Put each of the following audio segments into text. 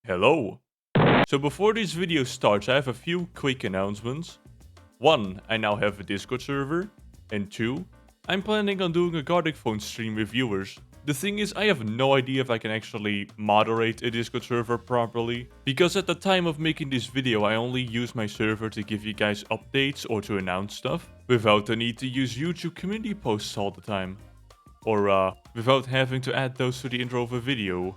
Hello! So before this video starts, I have a few quick announcements. 1. I now have a Discord server. And 2. I'm planning on doing a Gardic phone stream with viewers. The thing is, I have no idea if I can actually moderate a Discord server properly, because at the time of making this video I only use my server to give you guys updates or to announce stuff, without the need to use YouTube community posts all the time. Or without having to add those to the intro of a video.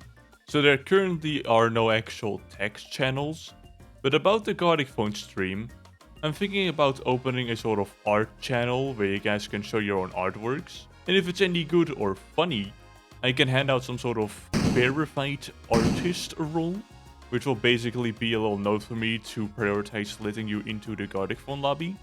So there currently are no actual text channels, but about the Gardic phone stream, I'm thinking about opening a sort of art channel where you guys can show your own artworks, and if it's any good or funny, I can hand out some sort of verified artist role, which will basically be a little note for me to prioritize letting you into the Gardic phone lobby.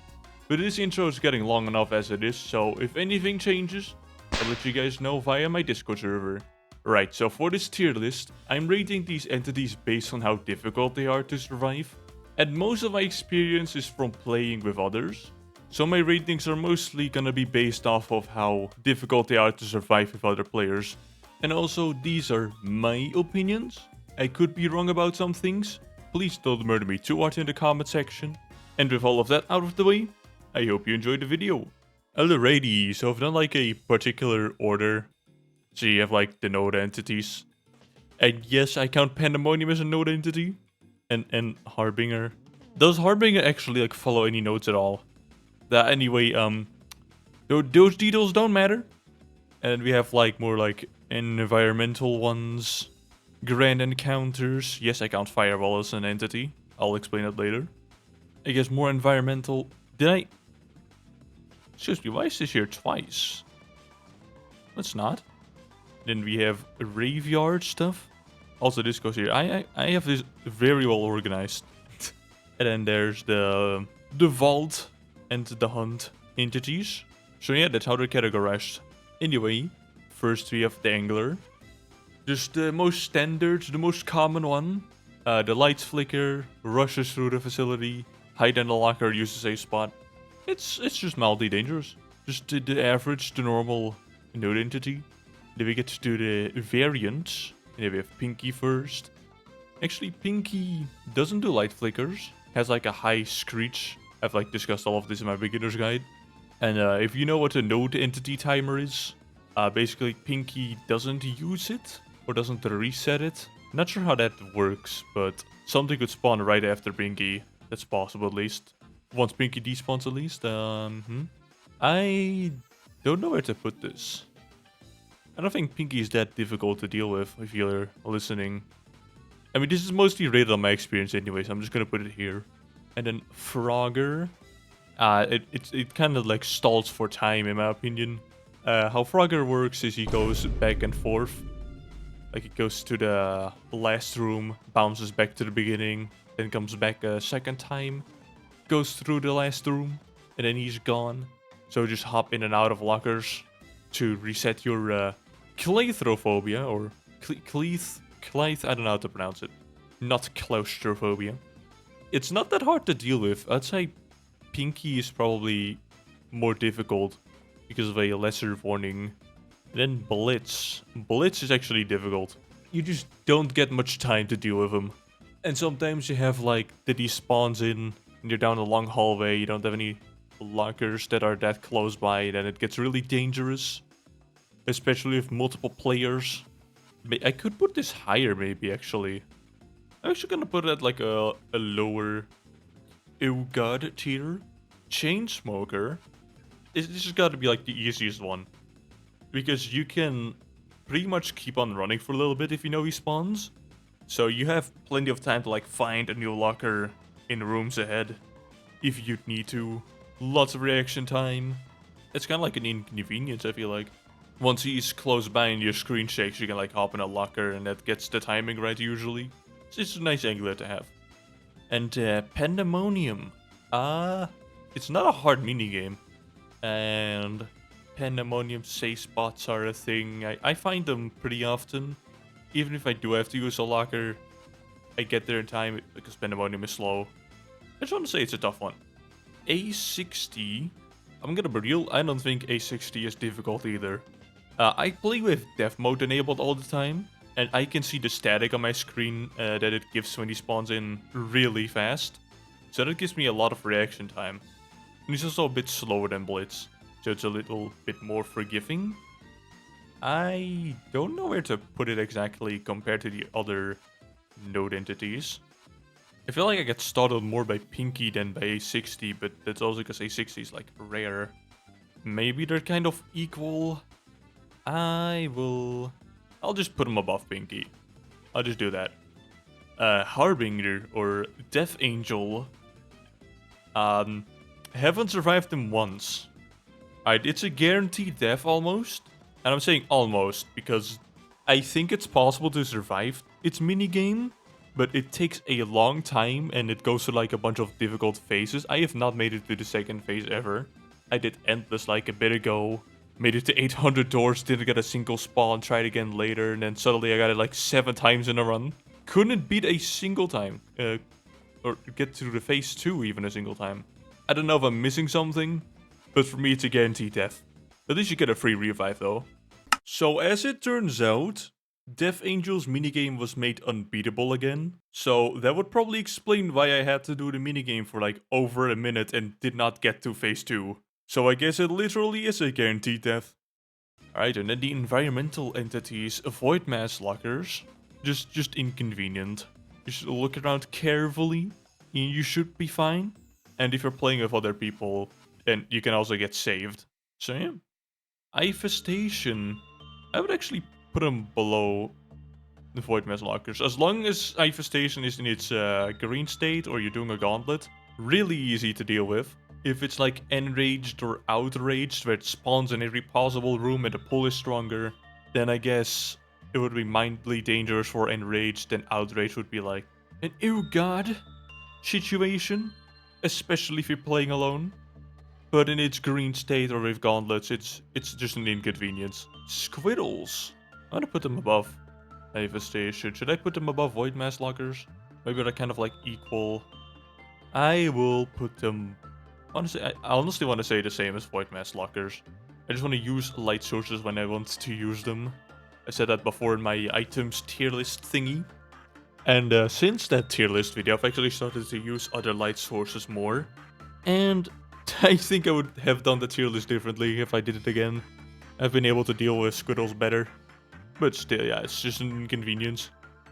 But this intro is getting long enough as it is, so if anything changes, I'll let you guys know via my Discord server. Right, so for this tier list, I'm rating these entities based on how difficult they are to survive. And most of my experience is from playing with others. So my ratings are mostly gonna be based off of how difficult they are to survive with other players. And also, these are my opinions. I could be wrong about some things. Please don't murder me too hard in the comment section. And with all of that out of the way, I hope you enjoyed the video. Alrighty, so I've done like a particular order. So you have like the node entities. And yes, I count Pandemonium as a node entity. And Harbinger. Does Harbinger actually like follow any nodes at all? Anyway, those details don't matter. And we have like more like environmental ones. Grand encounters. Yes, I count Firewall as an entity. I'll explain it later. I guess more environmental. Excuse me, why is this here twice? Let's not. Then we have graveyard stuff. Also, this goes here. I have this very well organized. And then there's the vault and the hunt entities. So yeah, that's how they're categorized. Anyway, first we have the angler. Just the most standard, the most common one. The lights flicker, rushes through the facility, hide in the locker, uses a spot. It's just mildly dangerous. Just the average, the normal node entity. Then we get to do the variants. And then we have Pinky first. Actually, Pinky doesn't do light flickers. Has like a high screech. I've like discussed all of this in my beginner's guide. And if you know what a node entity timer is, basically Pinky doesn't use it or doesn't reset it. Not sure how that works, but something could spawn right after Pinky. That's possible at least. Once Pinky despawns at least. I don't know where to put this. I don't think Pinky is that difficult to deal with if you're listening. I mean, this is mostly rated on my experience anyway, so I'm just gonna put it here. And then Frogger. It kind of like stalls for time in my opinion. How Frogger works is he goes back and forth. Like it goes to the last room, bounces back to the beginning, then comes back a second time, goes through the last room, and then he's gone. So just hop in and out of lockers to reset your claustrophobia, or cleith, I don't know how to pronounce it. Not claustrophobia. It's not that hard to deal with. I'd say Pinky is probably more difficult because of a lesser warning. Then Blitz. Blitz is actually difficult. You just don't get much time to deal with him. And sometimes you have like that he spawns in and you're down a long hallway, you don't have any lockers that are that close by, then it gets really dangerous. Especially with multiple players. I could put this higher maybe actually. I'm actually gonna put it at like a lower oh god tier. Chainsmoker. This has got to be like the easiest one. Because you can pretty much keep on running for a little bit if you know he spawns. So you have plenty of time to like find a new locker in rooms ahead. If you need to. Lots of reaction time. It's kind of like an inconvenience I feel like. Once he's close by and your screen shakes, you can like hop in a locker and that gets the timing right usually. So it's a nice angler to have. And Pandemonium. It's not a hard minigame. And Pandemonium safe spots are a thing. I find them pretty often. Even if I do have to use a locker, I get there in time because Pandemonium is slow. I just want to say it's a tough one. A60. I'm gonna be real, I don't think A60 is difficult either. I play with death mode enabled all the time, And I can see the static on my screen that it gives when he spawns in really fast. So that gives me a lot of reaction time. And he's also a bit slower than Blitz, so it's a little bit more forgiving. I don't know where to put it exactly compared to the other node entities. I feel like I get startled more by Pinky than by A60, but that's also because A60 is like rare. Maybe they're kind of equal. I'll just put them above Pinky. I'll just do that. Harbinger or Death Angel. Haven't survived them once. Alright, it's a guaranteed death almost. And I'm saying almost because I think it's possible to survive its minigame, but it takes a long time and it goes through like a bunch of difficult phases. I have not made it to the second phase ever. I did Endless like a bit ago. Made it to 800 doors, didn't get a single spawn, tried again later, and then suddenly I got it like 7 times in a run. Couldn't beat a single time. Or get to the phase 2 even a single time. I don't know if I'm missing something, but for me it's a guaranteed death. At least you get a free revive though. So as it turns out, Death Angel's minigame was made unbeatable again. So that would probably explain why I had to do the minigame for like over a minute and did not get to phase 2. So I guess it literally is a guaranteed death. Alright, and then the environmental entities, avoid mass lockers. Just inconvenient. Just look around carefully and you should be fine. And if you're playing with other people, then you can also get saved. So yeah. Infestation. I would actually put them below the void mass lockers. As long as Infestation is in its green state or you're doing a gauntlet, really easy to deal with. If it's like enraged or outraged, where it spawns in every possible room and the pull is stronger, then I guess it would be mildly dangerous for enraged, and outraged would be like an oh god situation, especially if you're playing alone. But in its green state or with gauntlets, it's just an inconvenience. Squiddles. I'm gonna put them above Infestation. Should I put them above Void Mass Lockers? Maybe they're kind of like equal. I will put them... Honestly, I honestly want to say the same as Void Mass Lockers. I just want to use light sources when I want to use them. I said that before in my items tier list thingy. And since that tier list video, I've actually started to use other light sources more. And I think I would have done the tier list differently if I did it again. I've been able to deal with squiddles better. But still, yeah, it's just an inconvenience.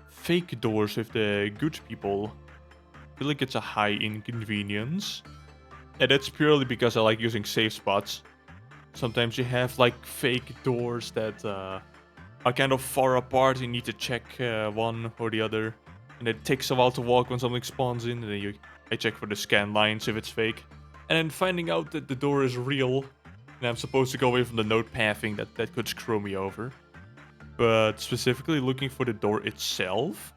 Fake doors with the good people. I feel like it's a high inconvenience. And that's purely because I like using safe spots. Sometimes you have like fake doors that are kind of far apart. You need to check one or the other. And it takes a while to walk when something spawns in. And then I check for the scan lines if it's fake. And then finding out that the door is real. And I'm supposed to go away from the node pathing, that could screw me over. But specifically looking for the door itself.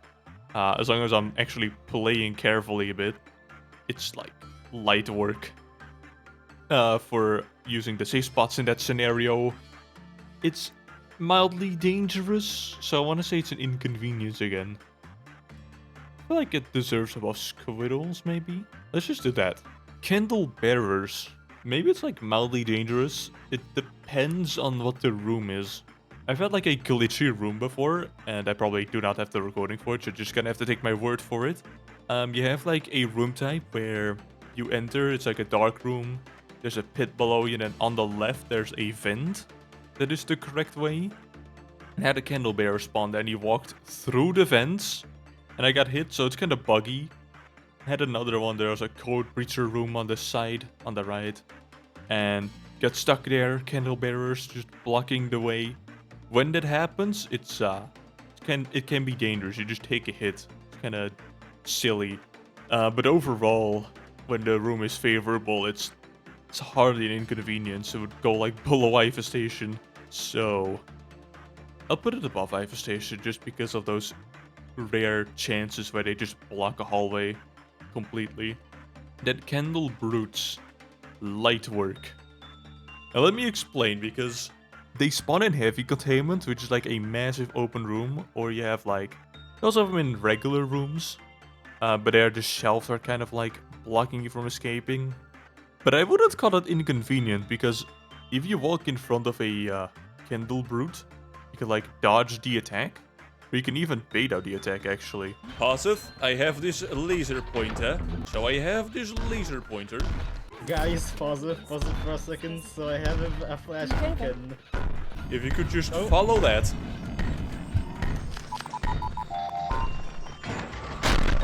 As long as I'm actually playing carefully a bit. It's like light work for using the safe spots in that scenario. It's mildly dangerous, so I want to say it's an inconvenience again. I feel like it deserves above squiddles, maybe? Let's just do that. Candle bearers. Maybe it's like mildly dangerous. It depends on what the room is. I've had like a glitchy room before, and I probably do not have the recording for it, so you're just gonna have to take my word for it. You have like a room type where you enter, it's like a dark room. There's a pit below you, and then on the left there's a vent. That is the correct way. And had a candle bearer spawned, and he walked through the vents. And I got hit, so it's kind of buggy. Had another one, there was a code breacher room on the side, on the right. And got stuck there, candle bearers just blocking the way. When that happens, it can be dangerous, you just take a hit. It's kind of silly. But overall, when the room is favorable, it's hardly an inconvenience. It would go like below Infestation. So I'll put it above Infestation just because of those rare chances where they just block a hallway completely. That Candle Brutes. Light work. Now let me explain, because they spawn in heavy containment, which is like a massive open room, or you have like... You also have them in regular rooms. But there the shelves are kind of like blocking you from escaping. But I wouldn't call it inconvenient, because if you walk in front of a Candle Brute, you can like dodge the attack, We can even beta the attack, actually. Positive, I have this laser pointer. So I have this laser pointer. Guys, pause it for a second, so I have a flash beacon. If you could just follow that.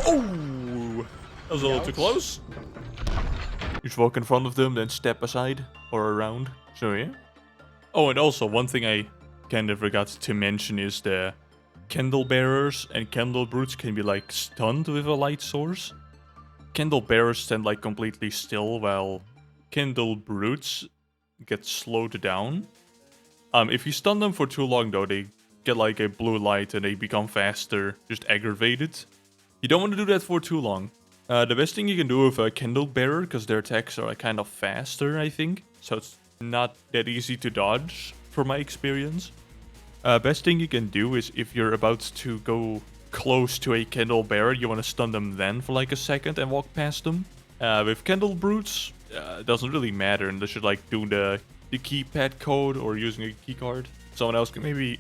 Oh! That was a little too close. Just walk in front of them, then step aside or around. So yeah. Oh, and also one thing I kind of forgot to mention is the candle bearers and candle brutes can be like stunned with a light source. Candle bearers stand like completely still, while candle brutes get slowed down. If you stun them for too long though, they get like a blue light and they become faster, just aggravated. You don't want to do that for too long. The best thing you can do with a candle bearer, because their attacks are kind of faster, I think. So it's not that easy to dodge, from my experience. Best thing you can do is if you're about to go close to a candle bearer, you want to stun them then for like a second and walk past them. With candle brutes, it doesn't really matter unless you're like doing the keypad code or using a keycard. Someone else can maybe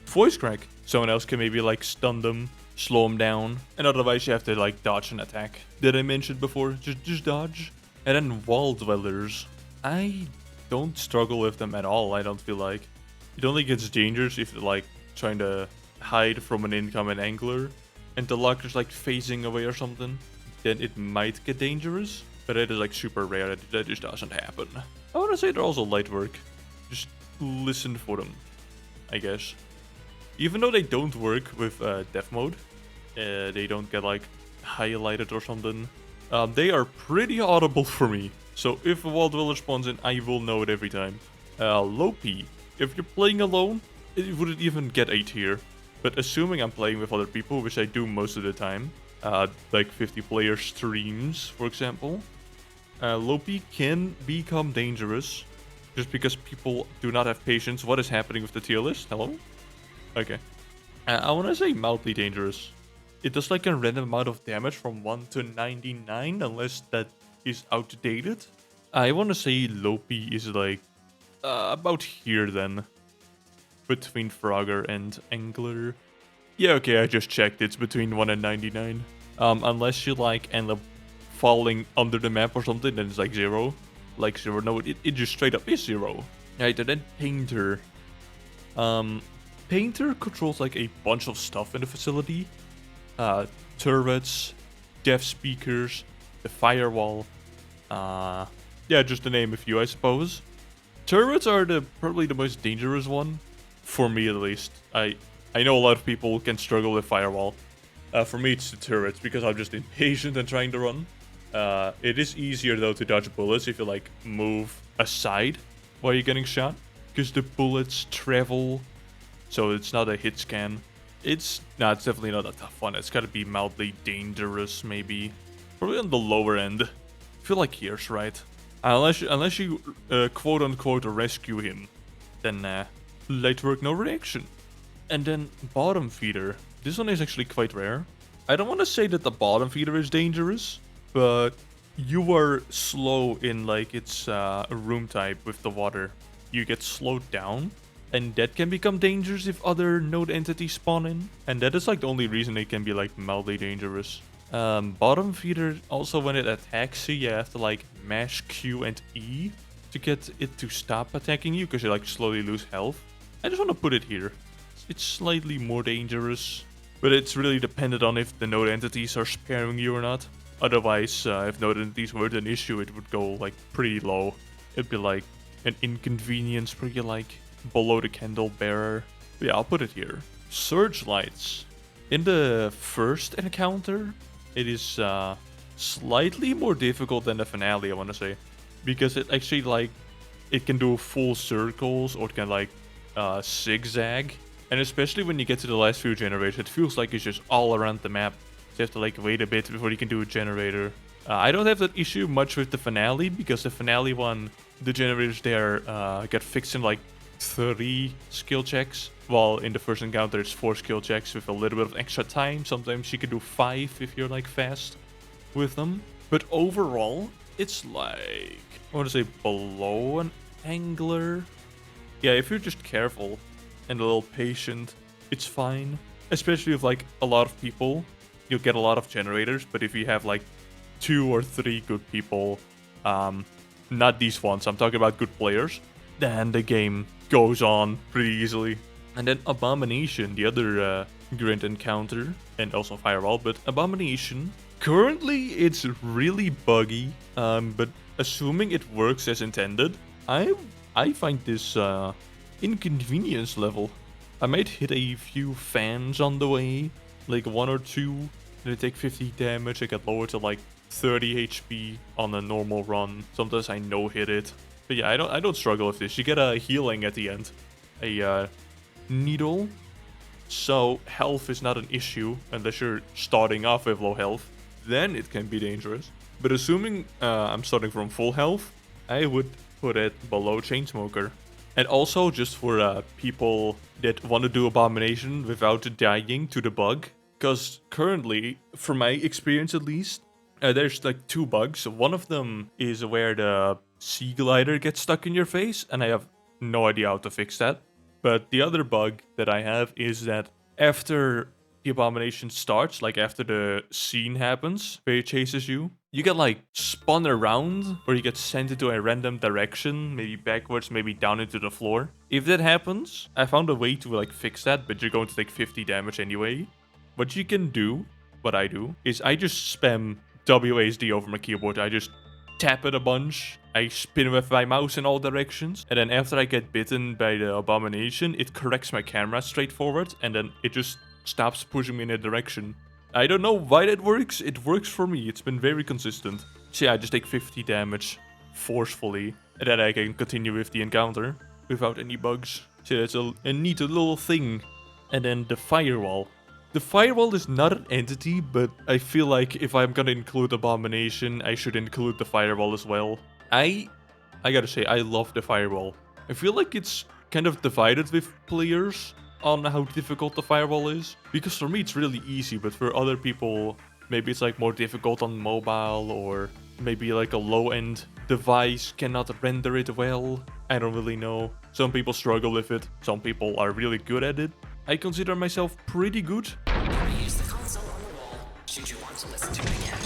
voice crack. Someone else can maybe like stun them, slow them down, and otherwise you have to like dodge an attack. Did I mention before? Just dodge. And then wall dwellers. I don't struggle with them at all, I don't feel like. It only gets dangerous if they're like trying to hide from an incoming angler and the lock is like phasing away or something. Then it might get dangerous, but it is like super rare. That just doesn't happen. I want to say they're also light work. Just listen for them, I guess. Even though they don't work with death mode, they don't get like highlighted or something. They are pretty audible for me. So if a wall dweller spawns in, I will know it every time. Lopi. If you're playing alone, it wouldn't even get a tier. But assuming I'm playing with other people, which I do most of the time, like 50 player streams, for example, Lopi can become dangerous just because people do not have patience. What is happening with the tier list? Hello? Okay. I want to say mildly dangerous. It does like a random amount of damage from 1 to 99, unless that is outdated. I want to say Lopi is like about here then. Between Frogger and Angler. Yeah, okay, I just checked. It's between 1 and 99. Unless you like end up falling under the map or something, then it's like 0. Like 0. No, it just straight up is 0. Right, and then Painter. Painter controls like a bunch of stuff in the facility. Turrets, deaf speakers, the firewall. Yeah, just to name a few, I suppose. Turrets are probably the most dangerous one. For me, at least. I know a lot of people can struggle with firewall. For me, it's the turrets, because I'm just impatient and trying to run. It is easier, though, to dodge bullets if you, like, move aside while you're getting shot. Because the bullets travel, so it's not a hit scan. It's definitely not a tough one. It's gotta be mildly dangerous, maybe. Probably on the lower end. I feel like here's right. Unless you quote-unquote rescue him, then light work, no reaction. And then bottom feeder. This one is actually quite rare. I don't want to say that the bottom feeder is dangerous, but you are slow in like its room type with the water. You get slowed down, and that can become dangerous if other node entities spawn in. And that is like the only reason it can be like mildly dangerous. Bottom feeder, also when it attacks you, you have to like mash Q and E to get it to stop attacking you, because you like slowly lose health. I just want to put it here. It's slightly more dangerous, but it's really dependent on if the node entities are sparing you or not. Otherwise, if node entities weren't an issue, it would go like pretty low. It'd be like an inconvenience pretty like below the candle bearer. But yeah, I'll put it here. Searchlights. In the first encounter, it is slightly more difficult than the finale, I want to say. Because it actually like, it can do full circles or it can like zigzag. And especially when you get to the last few generators, it feels like it's just all around the map. So you have to like wait a bit before you can do a generator. I don't have that issue much with the finale, because the finale one, the generators there get fixed in like 3 skill checks. While in the first encounter it's 4 skill checks with a little bit of extra time. Sometimes you can do 5 if you're like fast with them. But overall, it's like, I want to say below an angler. Yeah, if you're just careful and a little patient, it's fine. especially with like a lot of people, you'll get a lot of generators. But if you have like 2 or 3 good people, not these ones, I'm talking about good players, then the game goes on pretty easily. And then Abomination, the other Grand Encounter, and also Firewall, but Abomination, currently it's really buggy, but assuming it works as intended, I find this inconvenience level. I might hit a few fans on the way, like 1 or 2, and they take 50 damage, I get lower to like 30 HP on a normal run. Sometimes I no-hit it. But yeah, I don't struggle with this. You get a healing at the end. A needle. So health is not an issue unless you're starting off with low health. Then it can be dangerous. But assuming I'm starting from full health, I would put it below Chainsmoker. And also just for people that want to do Abomination without dying to the bug. Because currently, from my experience at least, there's like 2 bugs. One of them is where the sea glider gets stuck in your face, and I have no idea how to fix that. But the other bug that I have is that after the Abomination starts, like after the scene happens where it chases you, you get like spun around, or you get sent into a random direction, maybe backwards, maybe down into the floor. If that happens, I found a way to like fix that, but you're going to take 50 damage anyway. What you can do, what I do, is I just spam WASD over my keyboard. I just tap it a bunch, I spin with my mouse in all directions, and then after I get bitten by the Abomination, it corrects my camera straight forward, and then it just stops pushing me in a direction. I don't know why that works, it works for me, it's been very consistent. So yeah, I just take 50 damage forcefully, and then I can continue with the encounter without any bugs. So that's a neat little thing. And then the Firewall. The Firewall is not an entity, but I feel like if I'm gonna include Abomination, I should include the Firewall as well. I gotta say, I love the Firewall. I feel like it's kind of divided with players on how difficult the Firewall is. Because for me it's really easy, but for other people, maybe it's like more difficult on mobile, or maybe like a low-end device cannot render it well. I don't really know. Some people struggle with it, some people are really good at it. I consider myself pretty good. Use the console on the wall should you want to listen to it again.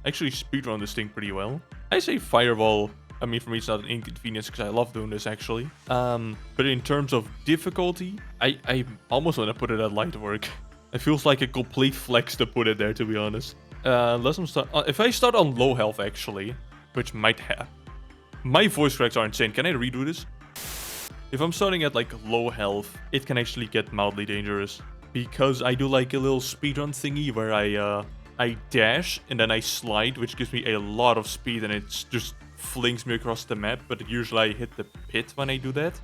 I actually speedrun this thing pretty well. I say Firewall, I mean for me it's not an inconvenience because I love doing this actually. But in terms of difficulty, I almost want to put it at light work. It feels like a complete flex to put it there, to be honest. Let's start. If I start on low health, actually, which might have. My voice cracks are insane. Can I redo this? If I'm starting at like low health, it can actually get mildly dangerous. Because I do like a little speedrun thingy where I dash and then I slide, which gives me a lot of speed and it just flings me across the map. But usually I hit the pit when I do that.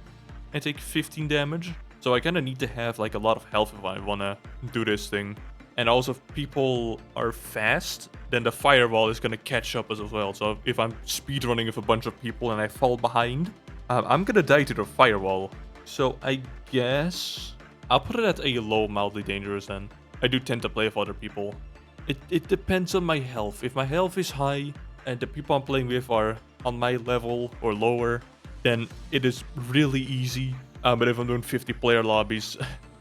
I take 15 damage. So I kind of need to have like a lot of health if I want to do this thing. And also if people are fast, then the Firewall is going to catch up as well. So if I'm speedrunning with a bunch of people and I fall behind, I'm going to die to the Firewall. So I guess I'll put it at a low, mildly dangerous then. I do tend to play with other people. It depends on my health. If my health is high and the people I'm playing with are on my level or lower, then it is really easy. But if I'm doing 50 player lobbies,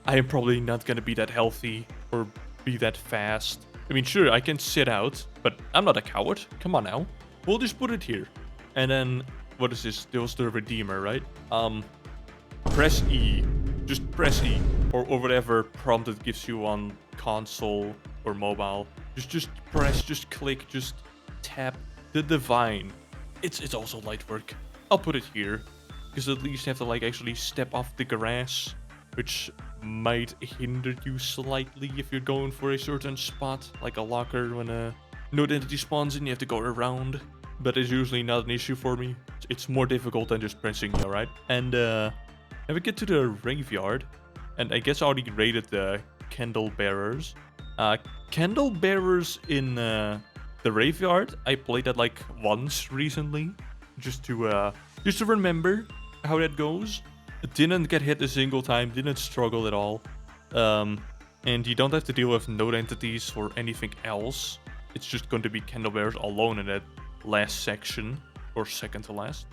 I am probably not going to be that healthy or be that fast. I mean, sure, I can sit out, but I'm not a coward. Come on now. We'll just put it here. And then, what is this? This was the Redeemer, right? Press E. Just press E. Or whatever prompt it gives you on console or mobile. Just press, just click, just tap. The Divine. It's also light work. I'll put it here. Because at least you have to like actually step off the grass, which might hinder you slightly if you're going for a certain spot, like a locker. When a node entity spawns in, you have to go around, but it's usually not an issue for me. It's more difficult than just pressing, alright? And then we get to the Graveyard, and I guess I already rated the Candle Bearers. Candle Bearers in the Graveyard, I played that like once recently, just to remember how that goes. Didn't get hit a single time, didn't struggle at all. And you don't have to deal with node entities or anything else. It's just going to be Candle Bearers alone in that last section, or second to last.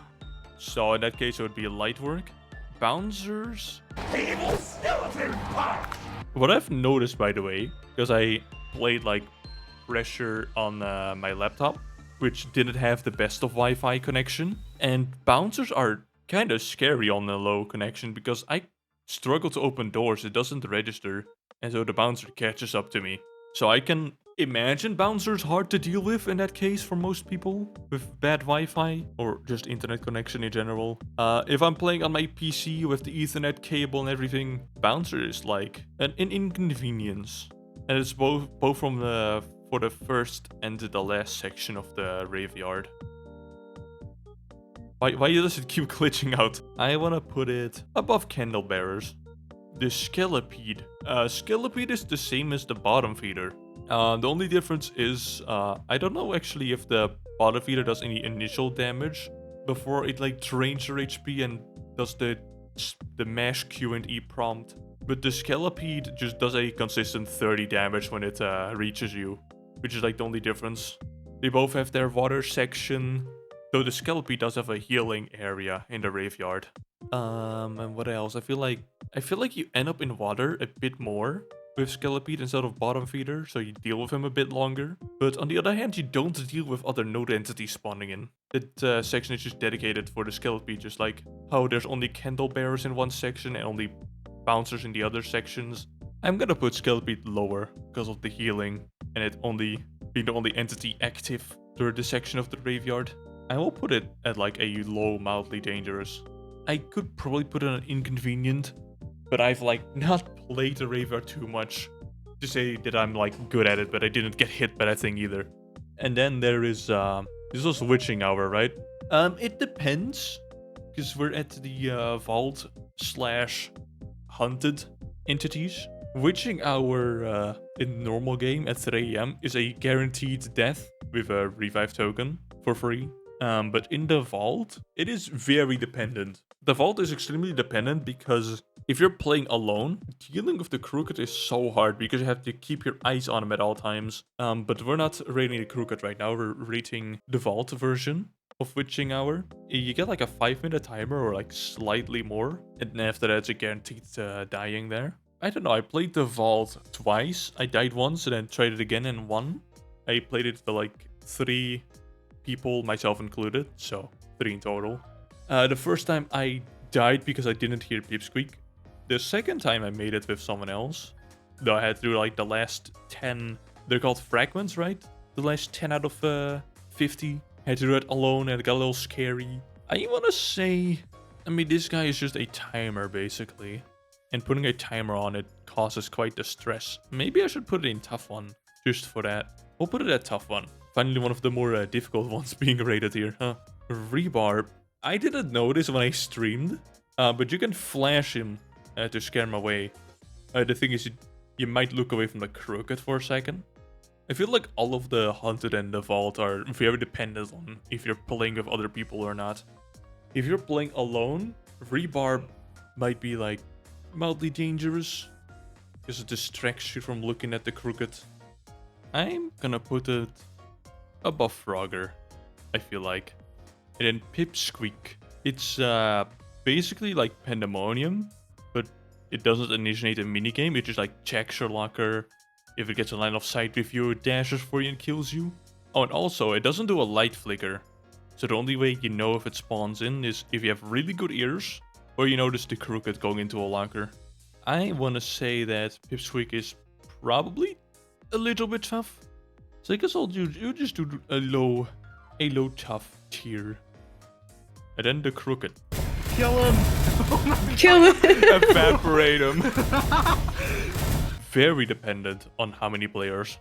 So in that case, it would be light work. Bouncers. Evil skeleton punch! What I've noticed, by the way, because I played like pressure on my laptop, which didn't have the best of Wi-Fi connection, and bouncers are kind of scary on a low connection because I struggle to open doors. It doesn't register, and so the bouncer catches up to me. So I can imagine bouncers hard to deal with in that case for most people with bad Wi-Fi or just internet connection in general. If I'm playing on my PC with the Ethernet cable and everything, bouncer is like an inconvenience, and it's both from the for the first and the last section of the graveyard. Why does it keep glitching out? I want to put it above candlebearers. The Skelepede. Skelepede is the same as the bottom feeder. The only difference is, I don't know actually if the bottom feeder does any initial damage before it like drains your HP and does the mash Q and E prompt. But the Skelepede just does a consistent 30 damage when it reaches you, which is like the only difference. They both have their water section, though the Skelepede does have a healing area in the graveyard. And what else? I feel like you end up in water a bit more with Skelepede instead of bottom feeder, so you deal with him a bit longer. But on the other hand, you don't deal with other node entities spawning in. That section is just dedicated for the Skelepede, just like how there's only candlebearers in one section and only bouncers in the other sections. I'm gonna put Skelepede lower because of the healing and it only being the only entity active through the section of the graveyard. I will put it at like a low, mildly dangerous. I could probably put it on inconvenient, but I've like not played the graveyard too much to say that I'm like good at it, but I didn't get hit by that thing either. And then there is this was witching hour, right? It depends, because we're at the vault / hunted entities. Witching hour in normal game at 3 AM is a guaranteed death with a revive token for free. But in the vault, it is very dependent. The vault is extremely dependent because if you're playing alone, dealing with the crooked is so hard because you have to keep your eyes on him at all times. But we're not raiding the crooked right now. We're rating the vault version of Witching Hour. You get like a 5-minute timer or like slightly more. And after that, it's a guaranteed dying there. I don't know. I played the vault twice. I died once and then tried it again and won. I played it for like 3 people, myself included, so 3 in total. The first time I died because I didn't hear Pipsqueak. The second time I made it with someone else, though I had to do like the last 10, they're called fragments, right? The last 10 out of 50. I had to do it alone and it got a little scary. I want to say, I mean, this guy is just a timer basically. And putting a timer on it causes quite the stress. Maybe I should put it in tough one, just for that. We'll put it at tough one. Finally, one of the more difficult ones being rated here, huh? Rebarb. I didn't notice when I streamed, but you can flash him to scare him away. The thing is, you might look away from the crooked for a second. I feel like all of the hunted and the vault are very dependent on if you're playing with other people or not. If you're playing alone, rebarb might be like mildly dangerous because it distracts you from looking at the crooked. I'm gonna put it above Frogger, I feel like. And then Pipsqueak. It's basically like Pandemonium, but it doesn't initiate a minigame. It just like checks your locker. If it gets a line of sight with you, it dashes for you and kills you. Oh, and also, it doesn't do a light flicker. So the only way you know if it spawns in is if you have really good ears, or you notice the crooked going into a locker. I want to say that Pipsqueak is probably a little bit tough. So I guess you just do a low tough tier. And then the crooked. Kill him! Kill him. Evaporate him. Very dependent on how many players.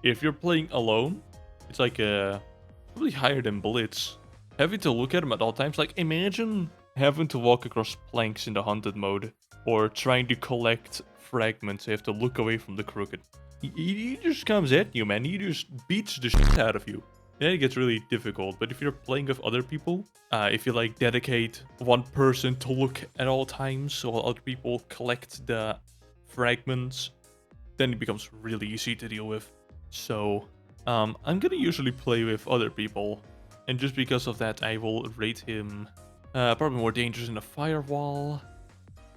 If you're playing alone, it's like probably higher than Blitz. Having to look at him at all times. Like imagine having to walk across planks in the hunted mode, or trying to collect fragments. You have to look away from the crooked. He just comes at you, man. He just beats the shit out of you. Then it gets really difficult. But if you're playing with other people, if you like dedicate one person to look at all times while other people collect the fragments, then it becomes really easy to deal with. So I'm gonna usually play with other people, and just because of that, I will rate him probably more dangerous in a firewall.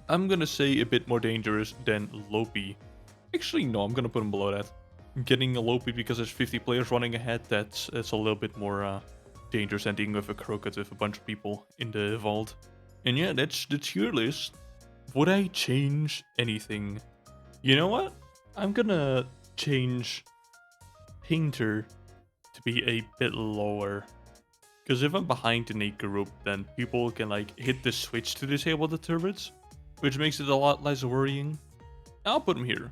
I'm gonna say a bit more dangerous than Lopi. Actually, no, I'm gonna put him below that. Getting a Lopi because there's 50 players running ahead, that's a little bit more dangerous than dealing with a Crooked with a bunch of people in the vault. And yeah, that's the tier list. Would I change anything? You know what? I'm gonna change Painter to be a bit lower. Because if I'm behind in a group, then people can like hit the switch to disable the turrets, which makes it a lot less worrying. I'll put him here.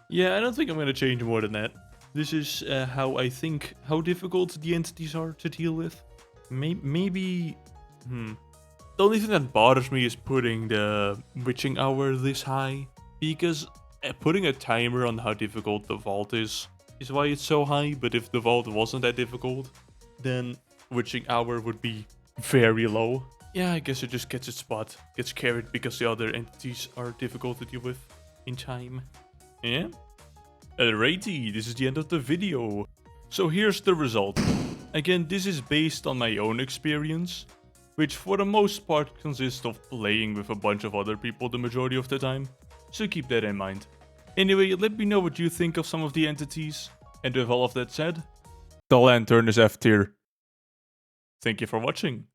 Yeah, I don't think I'm gonna change more than that. This is how difficult the entities are to deal with. Maybe, The only thing that bothers me is putting the witching hour this high, because putting a timer on how difficult the vault is why it's so high. But if the vault wasn't that difficult, then witching hour would be very low. Yeah, I guess it just gets its spot, gets carried because the other entities are difficult to deal with in time. Yeah. Alrighty, this is the end of the video. So here's the result. Again, this is based on my own experience, which for the most part consists of playing with a bunch of other people the majority of the time, so keep that in mind. Anyway, let me know what you think of some of the entities, and with all of that said, the Lantern is F tier. Thank you for watching.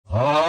Ah!